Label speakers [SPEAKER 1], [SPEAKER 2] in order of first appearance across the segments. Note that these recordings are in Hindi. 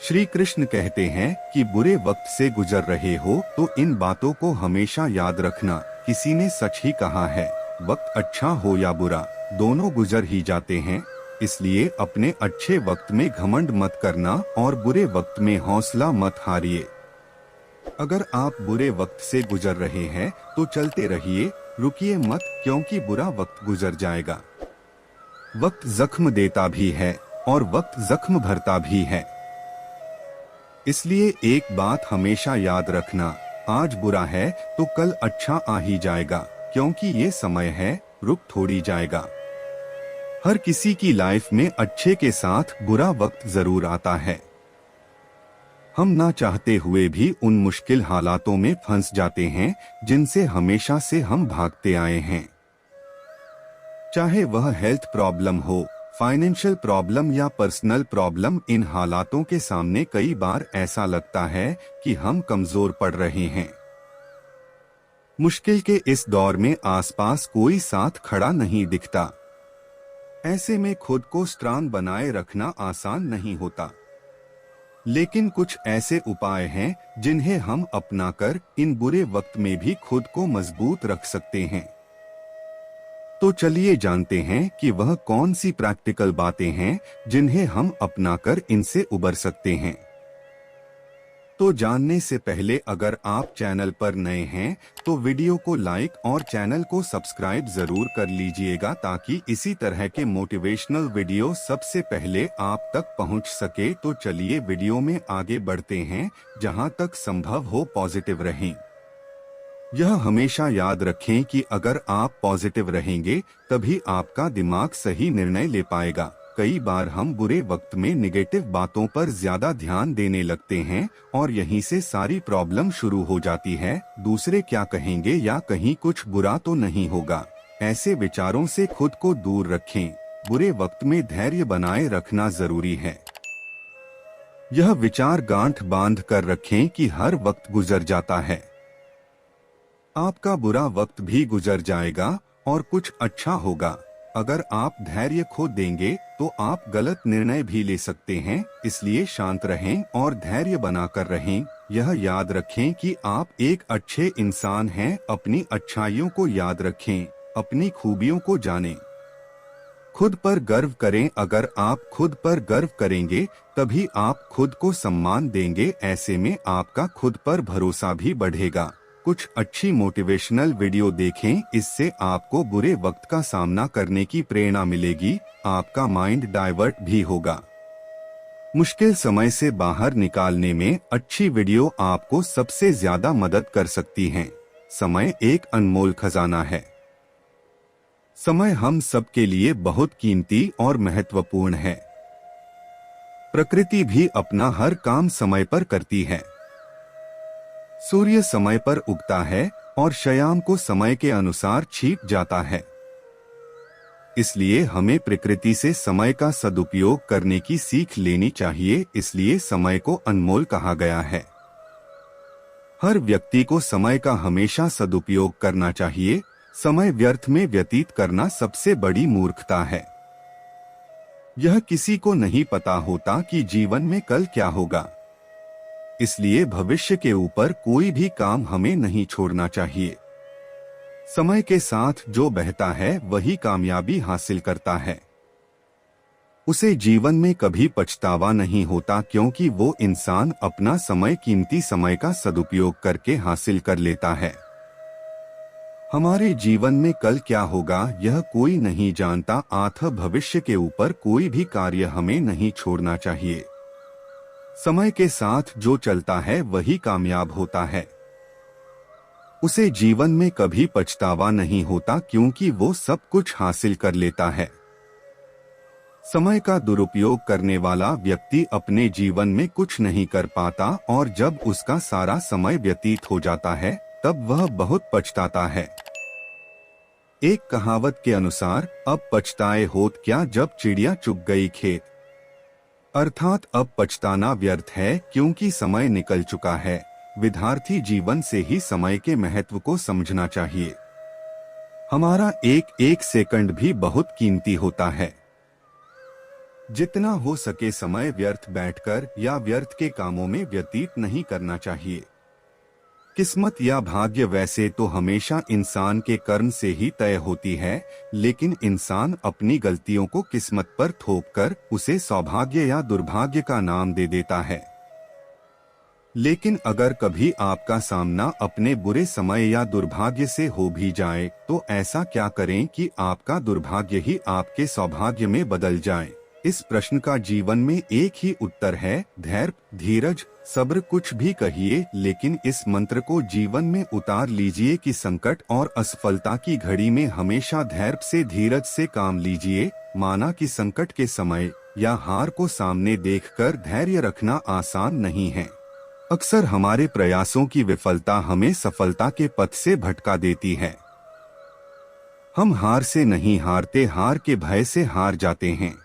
[SPEAKER 1] श्री कृष्ण कहते हैं कि बुरे वक्त से गुजर रहे हो तो इन बातों को हमेशा याद रखना। किसी ने सच ही कहा है, वक्त अच्छा हो या बुरा, दोनों गुजर ही जाते हैं। इसलिए अपने अच्छे वक्त में घमंड मत करना और बुरे वक्त में हौसला मत हारिए। अगर आप बुरे वक्त से गुजर रहे हैं तो चलते रहिए, रुकिए मत, क्योंकि बुरा वक्त गुजर जाएगा। वक्त जख्म देता भी है और वक्त जख्म भरता भी है। इसलिए एक बात हमेशा याद रखना, आज बुरा है तो कल अच्छा आ ही जाएगा, क्योंकि ये समय है, रुक थोड़ी जाएगा। हर किसी की लाइफ में अच्छे के साथ बुरा वक्त जरूर आता है। हम ना चाहते हुए भी उन मुश्किल हालातों में फंस जाते हैं जिनसे हमेशा से हम भागते आए हैं। चाहे वह हेल्थ प्रॉब्लम हो, फाइनेंशियल प्रॉब्लम या पर्सनल प्रॉब्लम, इन हालातों के सामने कई बार ऐसा लगता है कि हम कमजोर पड़ रहे हैं। मुश्किल के इस दौर में आसपास कोई साथ खड़ा नहीं दिखता। ऐसे में खुद को स्ट्रांग बनाए रखना आसान नहीं होता, लेकिन कुछ ऐसे उपाय हैं जिन्हें हम अपनाकर इन बुरे वक्त में भी खुद को मजबूत रख सकते हैं। तो चलिए जानते हैं कि वह कौन सी प्रैक्टिकल बातें हैं जिन्हें हम अपनाकर इनसे उबर सकते हैं। तो जानने से पहले अगर आप चैनल पर नए हैं तो वीडियो को लाइक और चैनल को सब्सक्राइब जरूर कर लीजिएगा, ताकि इसी तरह के मोटिवेशनल वीडियो सबसे पहले आप तक पहुंच सके। तो चलिए वीडियो में आगे बढ़ते हैं। जहां तक संभव हो पॉजिटिव रहें। यह हमेशा याद रखें कि अगर आप पॉजिटिव रहेंगे तभी आपका दिमाग सही निर्णय ले पाएगा। कई बार हम बुरे वक्त में निगेटिव बातों पर ज्यादा ध्यान देने लगते हैं और यहीं से सारी प्रॉब्लम शुरू हो जाती है। दूसरे क्या कहेंगे या कहीं कुछ बुरा तो नहीं होगा, ऐसे विचारों से खुद को दूर रखें। बुरे वक्त में धैर्य बनाए रखना जरूरी है। यह विचार गांठ बांध कर रखें कि हर वक्त गुजर जाता है, आपका बुरा वक्त भी गुजर जाएगा और कुछ अच्छा होगा। अगर आप धैर्य खो देंगे तो आप गलत निर्णय भी ले सकते हैं। इसलिए शांत रहें और धैर्य बनाकर रहें। यह याद रखें कि आप एक अच्छे इंसान हैं। अपनी अच्छाइयों को याद रखें, अपनी खूबियों को जानें, खुद पर गर्व करें। अगर आप खुद पर गर्व करेंगे तभी आप खुद को सम्मान देंगे। ऐसे में आपका खुद पर भरोसा भी बढ़ेगा। कुछ अच्छी मोटिवेशनल वीडियो देखें, इससे आपको बुरे वक्त का सामना करने की प्रेरणा मिलेगी। आपका माइंड डाइवर्ट भी होगा। मुश्किल समय से बाहर निकालने में अच्छी वीडियो आपको सबसे ज्यादा मदद कर सकती हैं। समय एक अनमोल खजाना है। समय हम सबके लिए बहुत कीमती और महत्वपूर्ण है। प्रकृति भी अपना हर काम समय पर करती है। सूर्य समय पर उगता है और शाम को समय के अनुसार छिप जाता है। इसलिए हमें प्रकृति से समय का सदुपयोग करने की सीख लेनी चाहिए। इसलिए समय को अनमोल कहा गया है। हर व्यक्ति को समय का हमेशा सदुपयोग करना चाहिए। समय व्यर्थ में व्यतीत करना सबसे बड़ी मूर्खता है। यह किसी को नहीं पता होता कि जीवन में कल क्या होगा। इसलिए भविष्य के ऊपर कोई भी काम हमें नहीं छोड़ना चाहिए। समय के साथ जो बहता है वही कामयाबी हासिल करता है। उसे जीवन में कभी पछतावा नहीं होता, क्योंकि वो इंसान अपना समय, कीमती समय का सदुपयोग करके हासिल कर लेता है। हमारे जीवन में कल क्या होगा यह कोई नहीं जानता, अतः भविष्य के ऊपर कोई भी कार्य हमें नहीं छोड़ना चाहिए। समय के साथ जो चलता है वही कामयाब होता है। उसे जीवन में कभी पछतावा नहीं होता, क्योंकि वो सब कुछ हासिल कर लेता है। समय का दुरुपयोग करने वाला व्यक्ति अपने जीवन में कुछ नहीं कर पाता और जब उसका सारा समय व्यतीत हो जाता है तब वह बहुत पछताता है। एक कहावत के अनुसार, अब पछताए होत क्या जब चिड़िया चुग गई खेत। अर्थात अब पछताना व्यर्थ है, क्योंकि समय निकल चुका है। विद्यार्थी जीवन से ही समय के महत्व को समझना चाहिए। हमारा एक एक सेकंड भी बहुत कीमती होता है। जितना हो सके समय व्यर्थ बैठकर या व्यर्थ के कामों में व्यतीत नहीं करना चाहिए। किस्मत या भाग्य वैसे तो हमेशा इंसान के कर्म से ही तय होती है, लेकिन इंसान अपनी गलतियों को किस्मत पर थोपकर उसे सौभाग्य या दुर्भाग्य का नाम दे देता है। लेकिन अगर कभी आपका सामना अपने बुरे समय या दुर्भाग्य से हो भी जाए, तो ऐसा क्या करें कि आपका दुर्भाग्य ही आपके सौभाग्य में बदल जाए? इस प्रश्न का जीवन में एक ही उत्तर है, धैर्य, धीरज, सब्र। कुछ भी कहिए, लेकिन इस मंत्र को जीवन में उतार लीजिए कि संकट और असफलता की घड़ी में हमेशा धैर्य से, धीरज से काम लीजिए। माना कि संकट के समय या हार को सामने देखकर धैर्य रखना आसान नहीं है। अक्सर हमारे प्रयासों की विफलता हमें सफलता के पथ से भटका देती है। हम हार से नहीं हारते, हार के भय से हार जाते हैं।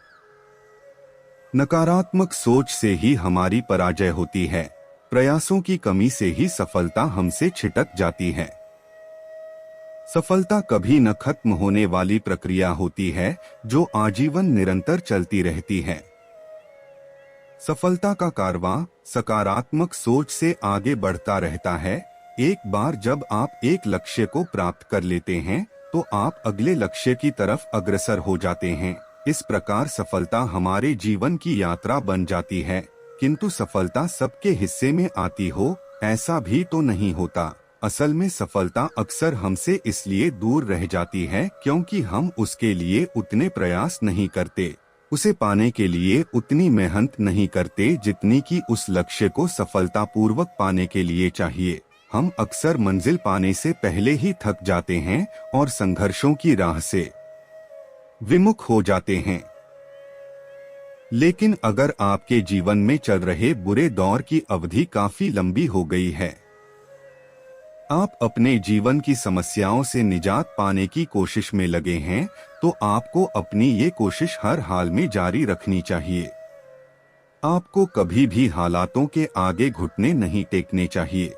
[SPEAKER 1] नकारात्मक सोच से ही हमारी पराजय होती है। प्रयासों की कमी से ही सफलता हमसे छिटक जाती है। सफलता कभी न खत्म होने वाली प्रक्रिया होती है, जो आजीवन निरंतर चलती रहती है। सफलता का कारवां सकारात्मक सोच से आगे बढ़ता रहता है। एक बार जब आप एक लक्ष्य को प्राप्त कर लेते हैं, तो आप अगले लक्ष्य की तरफ अग्रसर हो जाते हैं। इस प्रकार सफलता हमारे जीवन की यात्रा बन जाती है। किंतु सफलता सबके हिस्से में आती हो, ऐसा भी तो नहीं होता। असल में सफलता अक्सर हमसे इसलिए दूर रह जाती है क्योंकि हम उसके लिए उतने प्रयास नहीं करते, उसे पाने के लिए उतनी मेहनत नहीं करते जितनी कि उस लक्ष्य को सफलतापूर्वक पाने के लिए चाहिए। हम अक्सर मंजिल पाने से पहले ही थक जाते हैं और संघर्षों की राह से विमुख हो जाते हैं। लेकिन अगर आपके जीवन में चल रहे बुरे दौर की अवधि काफी लंबी हो गई है, आप अपने जीवन की समस्याओं से निजात पाने की कोशिश में लगे हैं, तो आपको अपनी ये कोशिश हर हाल में जारी रखनी चाहिए। आपको कभी भी हालातों के आगे घुटने नहीं टेकने चाहिए।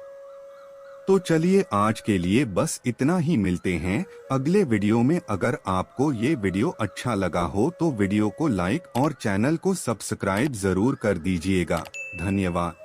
[SPEAKER 1] तो चलिए आज के लिए बस इतना ही। मिलते हैं अगले वीडियो में। अगर आपको ये वीडियो अच्छा लगा हो तो वीडियो को लाइक और चैनल को सब्सक्राइब जरूर कर दीजिएगा। धन्यवाद।